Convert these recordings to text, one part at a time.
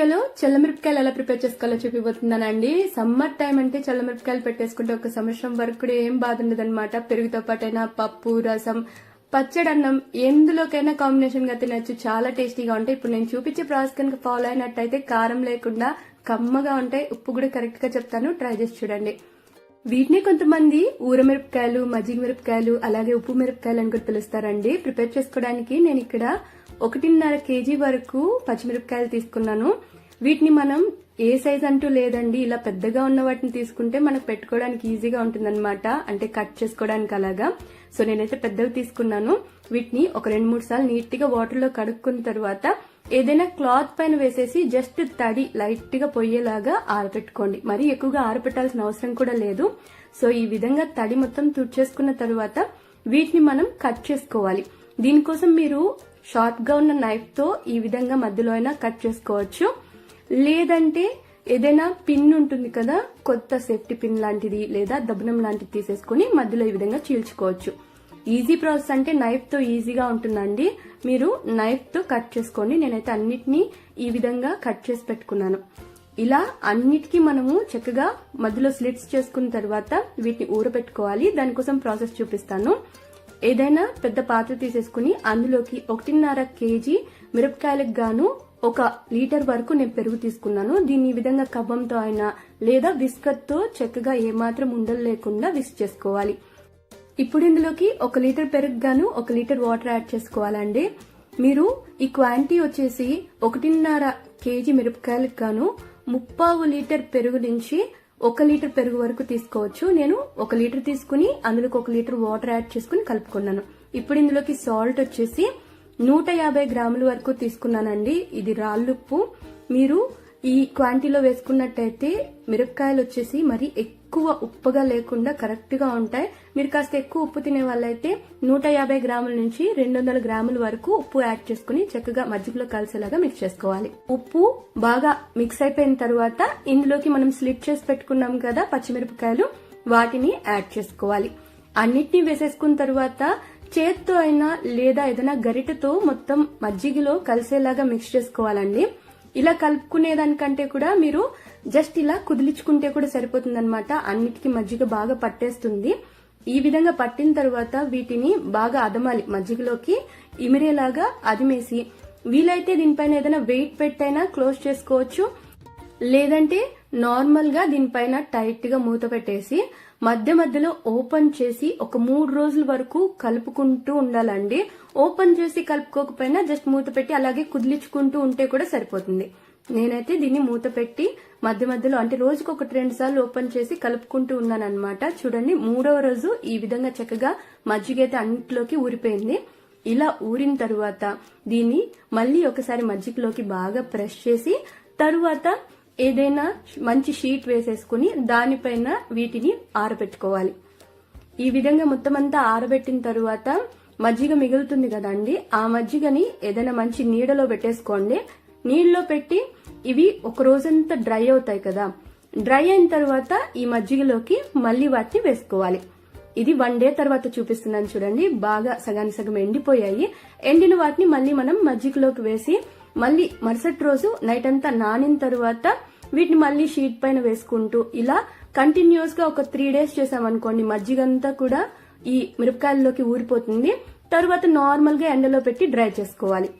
వీడియోలో చల్లమిరపకాయలు ఎలా ప్రిపేర్ చేసుకోవాలో చూపిపోతున్నానండి. సమ్మర్ టైం అంటే చల్లమిరపకాయలు పెట్టేసుకుంటే ఒక సంవత్సరం వరకు కూడా ఏం బాధ ఉండదన్నమాట. పెరుగుతో పాటైనా పప్పు, రసం, పచ్చడన్నం ఎందులోకైనా కాంబినేషన్ గా తినచ్చు. చాలా టేస్టీగా ఉంటాయి. ఇప్పుడు నేను చూపించే ప్రాసెస్ కనుక ఫాలో అయినట్టయితే కారం లేకుండా కమ్మగా ఉంటాయి. ఉప్పు కూడా కరెక్ట్ గా చెప్తాను, ట్రై చేసి చూడండి. వీటిని కొంతమంది ఊరమిరపకాయలు, మజ్జిగ మిరపకాయలు, అలాగే ఉప్పు మిరపకాయలు అని కూడా పిలుస్తారండి. ప్రిపేర్ చేసుకోవడానికి నేను ఇక్కడ 1.5 kg వరకు పచ్చిమిరపకాయలు తీసుకున్నాను. వీటిని మనం ఏ సైజ్ అంటూ లేదండి, ఇలా పెద్దగా ఉన్న వాటిని తీసుకుంటే మనకు పెట్టుకోవడానికి ఈజీగా ఉంటుందన్నమాట, అంటే కట్ చేసుకోవడానికి అలాగా. సో నేనైతే పెద్దవి తీసుకున్నాను. వీటిని ఒక 2-3 సార్లు నీట్ గా వాటర్ లో కడుక్కున్న తర్వాత ఏదైనా క్లాత్ పైన వేసేసి జస్ట్ తడి లైట్ గా పొయ్యేలాగా ఆరబెట్టుకోండి. మరీ ఎక్కువగా ఆరబెట్టాల్సిన అవసరం కూడా లేదు. సో ఈ విధంగా తడి మొత్తం తుడిచేసుకున్న తర్వాత వీటిని మనం కట్ చేసుకోవాలి. దీనికోసం మీరు షార్ప్ గా ఉన్న నైఫ్ తో ఈ విధంగా మధ్యలో అయినా కట్ చేసుకోవచ్చు. లేదంటే ఏదైనా పిన్ ఉంటుంది కదా, కొత్త సేఫ్టీ పిన్ లాంటిది లేదా దబ్బనం లాంటిది తీసేసుకుని మధ్యలో ఈ విధంగా చీల్చుకోవచ్చు. ఈజీ ప్రాసెస్ అంటే నైఫ్ తో ఈజీగా ఉంటుందండి. మీరు నైఫ్ తో కట్ చేసుకోండి. నేనైతే అన్నిటినీ ఈ విధంగా కట్ చేసి పెట్టుకున్నాను. ఇలా అన్నిటికీ మనము చక్కగా మధ్యలో స్లిట్స్ చేసుకున్న తర్వాత వీటిని ఊరబెట్టుకోవాలి. దానికోసం ప్రాసెస్ చూపిస్తాను. ఏదైనా పెద్ద పాత్ర తీసేసుకుని అందులోకి 1.5 kg మిరపకాయలకు గాను 1 లీటర్ వరకు నేను పెరుగు తీసుకున్నాను. దీన్ని ఈ విధంగా కవ్వంతో అయినా లేదా విస్కర్ తో చక్కగా ఏమాత్రం ఉండలు లేకుండా విస్క్ చేసుకోవాలి. ఇప్పుడు ఇందులోకి 1 లీటర్ పెరుగు గాను 1 లీటర్ వాటర్ యాడ్ చేసుకోవాలండి. మీరు ఈ క్వాంటిటీ వచ్చేసి 1.5 kg మిరపకాయలకు గాను 3/4 లీటర్ పెరుగు నుంచి 1 లీటర్ పెరుగు వరకు తీసుకోవచ్చు. నేను 1 లీటర్ తీసుకుని అందులోకి 1 లీటర్ వాటర్ యాడ్ చేసుకుని కలుపుకున్నాను. ఇప్పుడు ఇందులోకి సాల్ట్ వచ్చేసి 150 గ్రాముల వరకు తీసుకున్నానండి. ఇది రాళ్ళుప్పు. మీరు ఈ క్వాంటిటీలో వేసుకున్నట్టయితే మిరపకాయలు వచ్చేసి మరి ఎక్కువ ఉప్పుగా లేకుండా కరెక్ట్ గా ఉంటాయి. మీరు కాస్త ఎక్కువ ఉప్పు తినే వాళ్ళైతే 150 గ్రాముల నుంచి 200 గ్రాముల వరకు ఉప్పు యాడ్ చేసుకుని చక్కగా మజ్జిగలో కలిసేలాగా మిక్స్ చేసుకోవాలి. ఉప్పు బాగా మిక్స్ అయిపోయిన తర్వాత ఇందులోకి మనం స్లిట్ చేసి పెట్టుకున్నాం కదా పచ్చిమిరపకాయలు, వాటిని యాడ్ చేసుకోవాలి. అన్నిటినీ వేసేసుకున్న తర్వాత చేత్తో అయినా లేదా ఏదైనా గరిటెతో మొత్తం మజ్జిగలో కలిసేలాగా మిక్స్ చేసుకోవాలండి. ఇలా కలుపుకునేదానికంటే కూడా మీరు జస్ట్ ఇలా కుదిలించుకుంటే కూడా సరిపోతుందన్నమాట. అన్నిటికీ మజ్జిగ బాగా పట్టేస్తుంది. ఈ విధంగా పట్టిన తర్వాత వీటిని బాగా అదమాలి, మజ్జిగలోకి ఇమిరేలాగా అదిమేసి వీలైతే దీనిపైన ఏదైనా వెయిట్ పెట్టైనా క్లోజ్ చేసుకోవచ్చు. లేదంటే నార్మల్ గా దీనిపైన టైట్ గా మూత పెట్టేసి మధ్య మధ్యలో ఓపెన్ చేసి ఒక 3 రోజుల వరకు కలుపుకుంటూ ఉండాలండి. ఓపెన్ చేసి కలుపుకోకపోయినా జస్ట్ మూత పెట్టి అలాగే కుదిలించుకుంటూ ఉంటే కూడా సరిపోతుంది. నేనైతే దీన్ని మూత పెట్టి మధ్య మధ్యలో అంటే రోజుకు 1-2 సార్లు ఓపెన్ చేసి కలుపుకుంటూ ఉన్నాను అనమాట. చూడండి, 3వ రోజు ఈ విధంగా చక్కగా మజ్జిగ అయితే అన్నిటిలోకి ఊరిపోయింది. ఇలా ఊరిన తరువాత దీన్ని మళ్ళీ ఒకసారి మజ్జిగలోకి బాగా ప్రెస్ చేసి తరువాత ఏదైనా మంచి షీట్ వేసేసుకుని దానిపైన వీటిని ఆరబెట్టుకోవాలి. ఈ విధంగా మొత్తం అంతా ఆరబెట్టిన తరువాత మజ్జిగ మిగులుతుంది కదండి, ఆ మజ్జిగని ఏదైనా మంచి నీడలో పెట్టేసుకోండి. నీళ్ళలో పెట్టి ఇవి ఒక రోజంతా డ్రై అవుతాయి కదా, డ్రై అయిన తర్వాత ఈ మజ్జిగలోకి మళ్ళీ వాటిని వేసుకోవాలి. ఇది 1 డే తర్వాత చూపిస్తున్నాను చూడండి. బాగా సగానికి సగం ఎండిపోయాయి. ఎండిన వాటిని మళ్ళీ మనం మజ్జిగలోకి వేసి మళ్ళీ మరుసటి రోజు నైట్ అంతా నానిన తర్వాత వీటిని మళ్ళీ షీట్ పైన వేసుకుంటూ ఇలా కంటిన్యూస్ గా ఒక 3 days చేసామనుకోండి, మజ్జిగంతా కూడా ఈ మిరపకాయల్లోకి ఊరిపోతుంది. తర్వాత నార్మల్ గా ఎండలో పెట్టి డ్రై చేసుకోవాలి.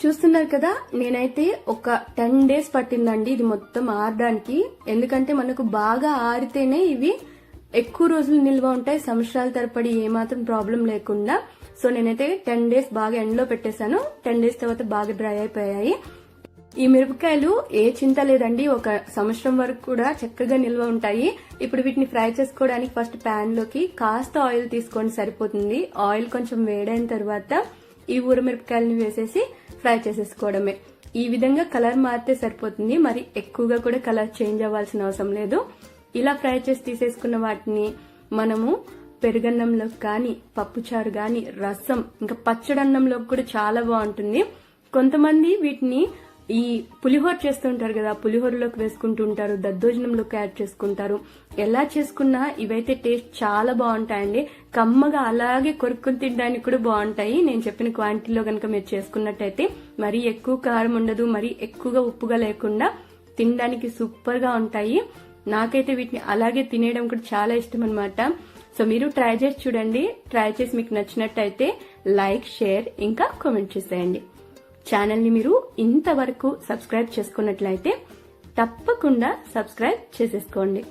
చూస్తున్నారు కదా, నేనైతే ఒక 10 days పట్టిందండి ఇది మొత్తం ఆరడానికి. ఎందుకంటే మనకు బాగా ఆరితేనే ఇవి ఎక్కువ రోజులు నిల్వ ఉంటాయి, సంవత్సరాల తరబడి ఏమాత్రం ప్రాబ్లం లేకుండా. సో నేనైతే 10 days బాగా ఎండలో పెట్టేశాను. 10 days తర్వాత బాగా డ్రై అయిపోయాయి. ఈ మిరపకాయలు ఏ చింత లేదండి, ఒక సంవత్సరం వరకు కూడా చక్కగా నిల్వ ఉంటాయి. ఇప్పుడు వీటిని ఫ్రై చేసుకోవడానికి ఫస్ట్ ప్యాన్ లోకి కాస్త ఆయిల్ తీసుకోండి, సరిపోతుంది. ఆయిల్ కొంచెం వేడైన తర్వాత ఈ ఊరమిరపకాయలని వేసేసి ఫ్రై చేసేసుకోవడమే. ఈ విధంగా కలర్ మారితే సరిపోతుంది, మరి ఎక్కువగా కూడా కలర్ చేంజ్ అవ్వాల్సిన అవసరం లేదు. ఇలా ఫ్రై చేసి తీసేసుకున్న వాటిని మనము పెరుగన్నంలోకి కానీ, పప్పుచారు గాని, రసం, ఇంకా పచ్చడన్నంలోకి కూడా చాలా బాగుంటుంది. కొంతమంది వీటిని ఈ పులిహోర చేస్తుంటారు కదా, పులిహోరలోకి వేసుకుంటూ ఉంటారు, దద్దోజనంలోకి యాడ్ చేసుకుంటారు. ఎలా చేసుకున్నా ఇవైతే టేస్ట్ చాలా బాగుంటాయండి. కమ్మగా అలాగే కొరుక్కుని తినడానికి కూడా బాగుంటాయి. నేను చెప్పిన క్వాంటిటీలో కనుక మీరు చేసుకున్నట్టయితే మరీ ఎక్కువ కారం ఉండదు, మరీ ఎక్కువగా ఉప్పుగా లేకుండా తినడానికి సూపర్ గా ఉంటాయి. నాకైతే వీటిని అలాగే తినేయడం కూడా చాలా ఇష్టం అనమాట. సో మీరు ట్రై చేసి చూడండి. ట్రై చేసి మీకు నచ్చినట్టయితే లైక్, షేర్ ఇంకా కామెంట్ చేసేయండి. ఛానల్ ని మీరు ఇంతవరకు సబ్స్క్రైబ్ చేసుకున్నట్లయితే తప్పకుండా సబ్స్క్రైబ్ చేసేసుకోండి.